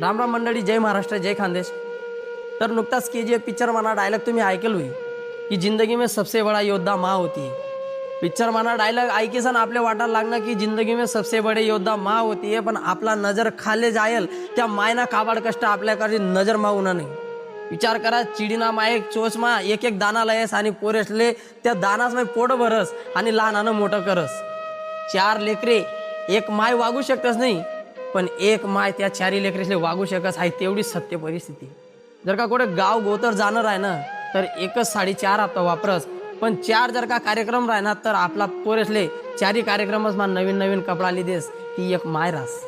राम राम मंडळी, जय महाराष्ट्र, जय खानदेश। तर नुकताच KGF पिक्चर मना डायलॉग तुम्ही ऐकल हुई की जिंदगी में सबसे बड़ा योद्धा माँ होती है। पिक्चर मना डायलॉग ऐकेसन आपल्या वाटायला लागणार की जिंदगी में सबसे बड़े योद्धा माँ होती है, पण आपला नजर खाले जायल त्या मायना काबाड कष्ट आपल्याकडे नजर मावून नाही। विचार करा, चिडीना मायक चोचमा एक एक दाना लयस आणि पोरेसले त्या दानाच माय पोट भरस आणि लहानानं मोठं करस। 4 लेकरे एक माय वागू शकतच नाही, पण एक माय त्या 4 लेकरेसले वागू शकस आहे, तेवढी सत्य परिस्थिती। जर का कुठे गाव गोतर जाणार आहे ना, तर एकच साडी 4 हप्ता वापरस, पण 4 जर का कार्यक्रम राहणार तर आपला पोरेसले 4ही कार्यक्रमच मा नवीन नवीन कपडा लिदेस, ती एक माय रास।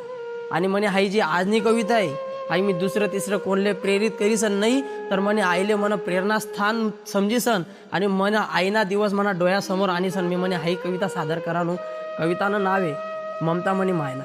आणि म्हणे हाई जी आजनी कविता आहे, आई मी दुसरं तिसरं कोणले प्रेरित करीसन नाही, तर म्हणे आईले मन प्रेरणास्थान समजीसन आणि मन आईना दिवस मना डोळ्यासमोर आणीसन। मी म्हणे हाई कविता सादर करानो। कवितानं नाव आहे ममता म्हणे मायना।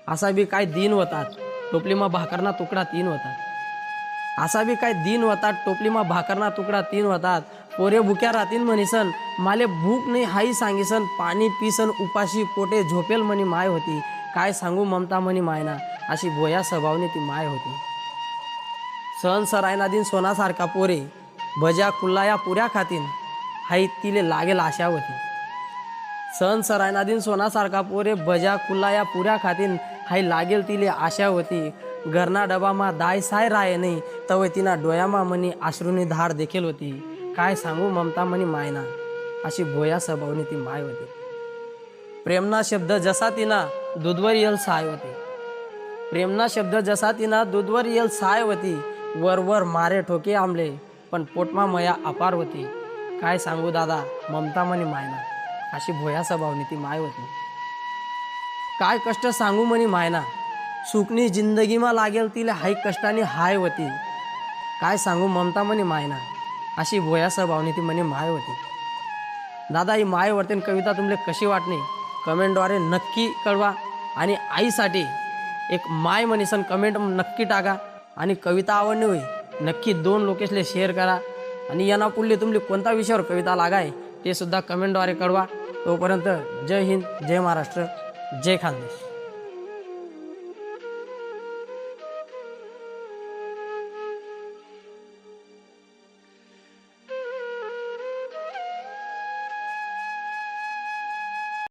असा बी काय दिन होतात, टोपलीमा भाकरना तुकडा 3 होतात। असा बी काय दिन होतात, टोपलीमा भाकरना तुकडा 3 होतात। पोरे भुक्या राहतीन म्हणीसन, माले भूक नाही हाई सांगीसन। पाणी पिसन उपाशी पोटे झोपेल म्हणी माय होती। काय सांगू ममता म्हणी मायना, अशी भोया स्वभावने ती माय होती। सण सरायना दिन सोनासारखा पोरे भज्या कुल्लाया पुऱ्या खातीन, हाई तिले लागेल आशा होती। सण सरायना दिन सोनासारखा पोरे भज्या कुल्लाया पुऱ्या खातीन, हाई लागेल तिले आशा होती। घरना डबामा दाय साय राय नाही, तवय तिना डोयामा म्हणी अश्रूनी धार देखील होती। काय सांगू ममता म्हणी मायना, अशी भोया स्वभावने ती माय होती। प्रेमना शब्द जसा तिना दूधवर येल साय होती। प्रेमना शब्द जसा तिना दूधवर येल साय होती। वर मारे ठोके आंबले, पण पोटमा मया अपार होती। काय सांगू दादा ममता म्हणी मायना, अशी भोया स्वभावने ती माय होती। काय कष्ट सांगू म्हणी मायना, सुखनी जिंदगीमा लागेल तिला हाय कष्टाने हाय होती। काय सांगू ममता म्हणी मायना, अशी भोया स्वभावने ती म्हणे माय होती। दादा ही माय वर्तेन कविता तुमले कशी वाटणे कमेंटद्वारे नक्की कळवा। आणि आईसाठी एक माय म्हणीसन कमेंट नक्की टाका। आणि कविता आवडली होई नक्की 2 लोकेशले शेअर करा। आणि यांना पुढले तुमले कोणता विषयावर कविता लागाय ते सुद्धा कमेंटद्वारे कळवा। तोपर्यंत जय हिंद, जय महाराष्ट्र, जय खानदेश।